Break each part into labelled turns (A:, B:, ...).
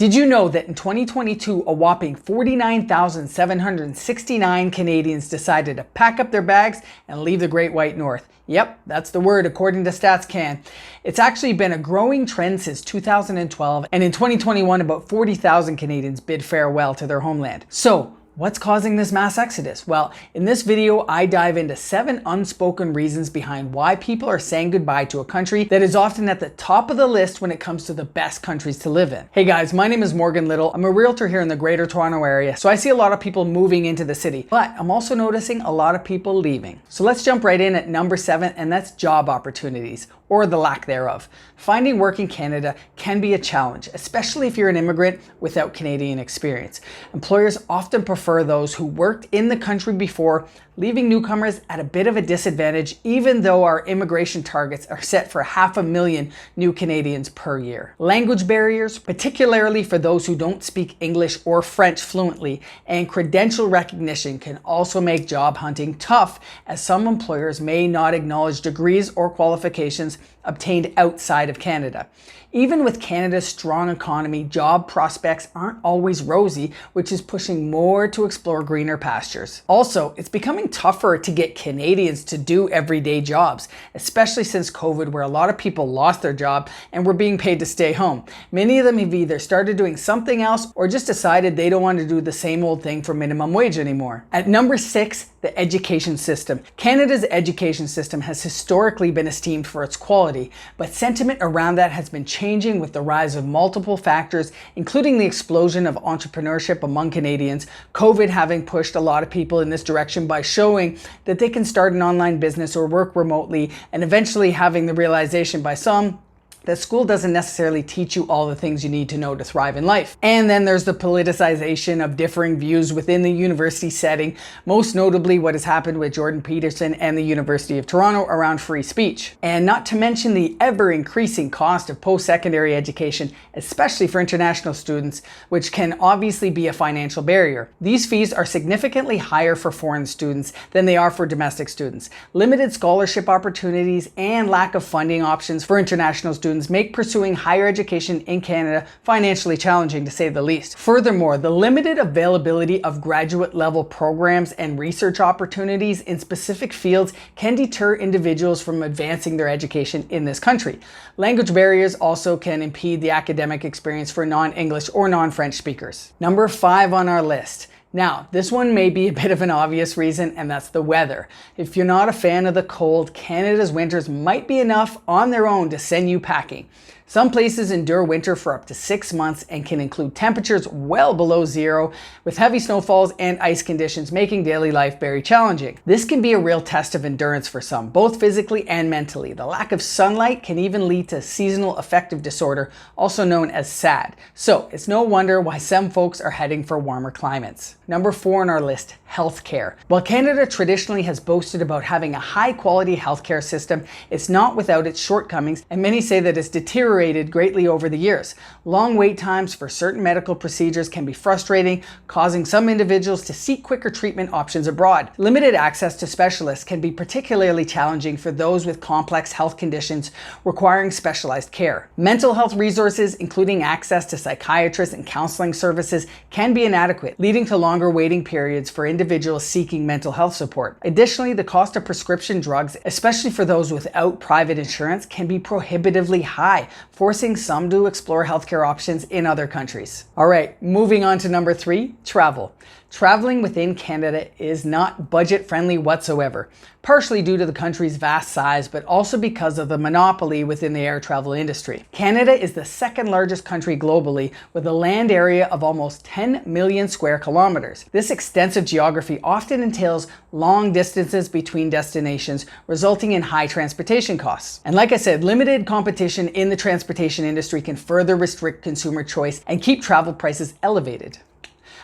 A: Did you know that in 2022, a whopping 49,769 Canadians decided to pack up their bags and leave the Great White North? Yep, that's the word according to StatsCan. It's actually been a growing trend since 2012, and in 2021, about 40,000 Canadians bid farewell to their homeland. So, what's causing this mass exodus? Well, in this video, I dive into 7 unspoken reasons behind why people are saying goodbye to a country that is often at the top of the list when it comes to the best countries to live in. Hey guys, my name is Morgan Little. I'm a realtor here in the Greater Toronto area, so I see a lot of people moving into the city, but I'm also noticing a lot of people leaving. So let's jump right in at number 7, and that's job opportunities, or the lack thereof. Finding work in Canada can be a challenge, especially if you're an immigrant without Canadian experience. Employers often prefer those who worked in the country before, leaving newcomers at a bit of a disadvantage, even though our immigration targets are set for 500,000 new Canadians per year. Language barriers, particularly for those who don't speak English or French fluently, and credential recognition can also make job hunting tough, as some employers may not acknowledge degrees or qualifications obtained outside of Canada. Even with Canada's strong economy, job prospects aren't always rosy, which is pushing more to explore greener pastures. Also, it's becoming tougher to get Canadians to do everyday jobs, especially since COVID, where a lot of people lost their job and were being paid to stay home. Many of them have either started doing something else or just decided they don't want to do the same old thing for minimum wage anymore. At number 6, the education system. Canada's education system has historically been esteemed for its quality, but sentiment around that has been changing with the rise of multiple factors, including the explosion of entrepreneurship among Canadians, COVID having pushed a lot of people in this direction by showing that they can start an online business or work remotely, and eventually having the realization by some that school doesn't necessarily teach you all the things you need to know to thrive in life. And then there's the politicization of differing views within the university setting, most notably what has happened with Jordan Peterson and the University of Toronto around free speech. And not to mention the ever-increasing cost of post-secondary education, especially for international students, which can obviously be a financial barrier. These fees are significantly higher for foreign students than they are for domestic students. Limited scholarship opportunities and lack of funding options for international students make pursuing higher education in Canada financially challenging, to say the least. Furthermore, the limited availability of graduate level programs and research opportunities in specific fields can deter individuals from advancing their education in this country. Language barriers also can impede the academic experience for non-English or non-French speakers. Number 5 on our list. Now, this one may be a bit of an obvious reason, and that's the weather. If you're not a fan of the cold, Canada's winters might be enough on their own to send you packing. Some places endure winter for up to 6 months and can include temperatures well below zero, with heavy snowfalls and ice conditions making daily life very challenging. This can be a real test of endurance for some, both physically and mentally. The lack of sunlight can even lead to seasonal affective disorder, also known as SAD. So it's no wonder why some folks are heading for warmer climates. Number 4 on our list, healthcare. While Canada traditionally has boasted about having a high-quality healthcare system, it's not without its shortcomings, and many say that it's deteriorated greatly over the years. Long wait times for certain medical procedures can be frustrating, causing some individuals to seek quicker treatment options abroad. Limited access to specialists can be particularly challenging for those with complex health conditions requiring specialized care. Mental health resources, including access to psychiatrists and counseling services, can be inadequate, leading to longer waiting periods for individuals seeking mental health support. Additionally, the cost of prescription drugs, especially for those without private insurance, can be prohibitively high, forcing some to explore healthcare options in other countries. All right, moving on to number 3, travel. Traveling within Canada is not budget-friendly whatsoever, partially due to the country's vast size, but also because of the monopoly within the air travel industry. Canada is the second largest country globally, with a land area of almost 10 million square kilometers. This extensive geography often entails long distances between destinations, resulting in high transportation costs. And like I said, limited competition in the transportation industry can further restrict consumer choice and keep travel prices elevated.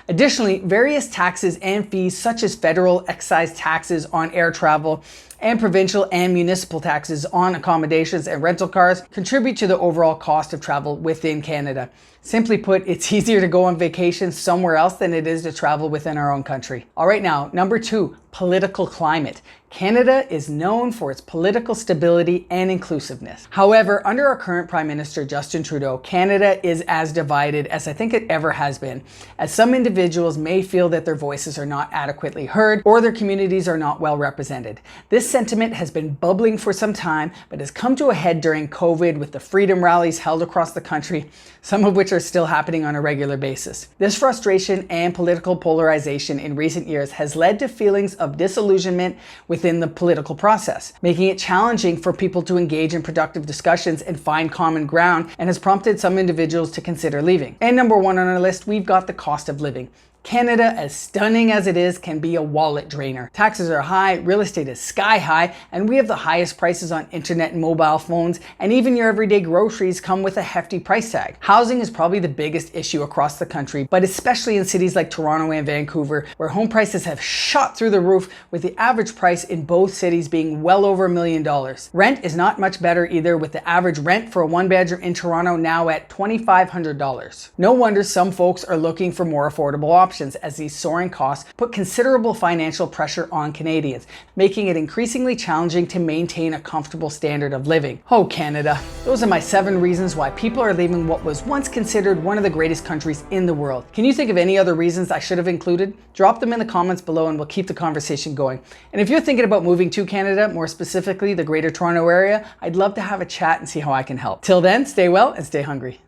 A: Additionally, various taxes and fees such as federal excise taxes on air travel and provincial and municipal taxes on accommodations and rental cars contribute to the overall cost of travel within Canada. Simply put, it's easier to go on vacation somewhere else than it is to travel within our own country. All right, now, number 2, political climate. Canada is known for its political stability and inclusiveness. However, under our current Prime Minister Justin Trudeau, Canada is as divided as I think it ever has been, as some individuals may feel that their voices are not adequately heard or their communities are not well represented. This sentiment has been bubbling for some time, but has come to a head during COVID with the freedom rallies held across the country, some of which are still happening on a regular basis. This frustration and political polarization in recent years has led to feelings of disillusionment within the political process, making it challenging for people to engage in productive discussions and find common ground, and has prompted some individuals to consider leaving. And number 1 on our list, we've got the cost of living. Canada, as stunning as it is, can be a wallet drainer. Taxes are high, real estate is sky high, and we have the highest prices on internet and mobile phones, and even your everyday groceries come with a hefty price tag. Housing is probably the biggest issue across the country, but especially in cities like Toronto and Vancouver, where home prices have shot through the roof, with the average price in both cities being well over $1 million. Rent is not much better either, with the average rent for a 1-bedroom in Toronto now at $2,500. No wonder some folks are looking for more affordable options, as these soaring costs put considerable financial pressure on Canadians, making it increasingly challenging to maintain a comfortable standard of living. Oh, Canada. Those are my 7 reasons why people are leaving what was once considered one of the greatest countries in the world. Can you think of any other reasons I should have included? Drop them in the comments below and we'll keep the conversation going. And if you're thinking about moving to Canada, more specifically the Greater Toronto Area, I'd love to have a chat and see how I can help. Till then, stay well and stay hungry.